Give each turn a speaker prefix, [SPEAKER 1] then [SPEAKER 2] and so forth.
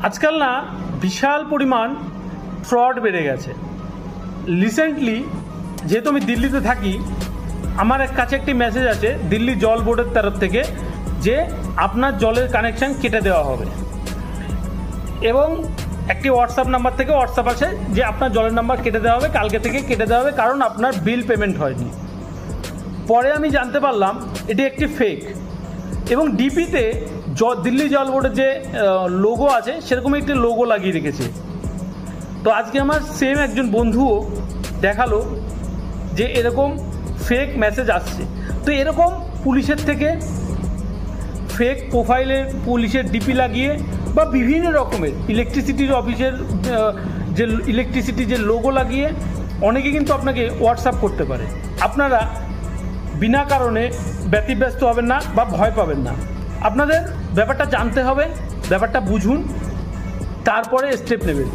[SPEAKER 1] আজকাল না বিশাল পরিমাণ ফ্রড বেড়ে গেছে। রিসেন্টলি যেহেতু আমি দিল্লিতে থাকি, আমার কাছে একটি মেসেজ আছে দিল্লি জল বোর্ডের তরফ থেকে যে আপনার জলের কানেকশান কেটে দেওয়া হবে, এবং একটি হোয়াটসঅ্যাপ নাম্বার থেকে হোয়াটসঅ্যাপ আছে যে আপনার জলের নাম্বার কেটে দেওয়া হবে, কালকে থেকে কেটে দেওয়া হবে কারণ আপনার বিল পেমেন্ট হয়নি। পরে আমি জানতে পারলাম এটি একটি ফেক, এবং ডিপিতে দিল্লি জল বোর্ডের যে লোগো আছে সেরকম একটি লোগো লাগিয়ে রেখেছে। তো আজকে আমার সেম একজন বন্ধুও দেখালো যে এরকম ফেক মেসেজ আসছে। তো এরকম পুলিশের থেকে ফেক প্রোফাইলের পুলিশের ডিপি লাগিয়ে বা বিভিন্ন রকমের ইলেকট্রিসিটির অফিসের যে ইলেকট্রিসিটি যে লোগো লাগিয়ে অনেকে কিন্তু আপনাকে হোয়াটসঅ্যাপ করতে পারে। আপনারা বিনা কারণে ব্যতিব্যস্ত হবেন না বা ভয় পাবেন না। আপনাদের ব্যাপারটা জানতে হবে, ব্যাপারটা বুঝুন, তারপরে স্টেপ নেবেন।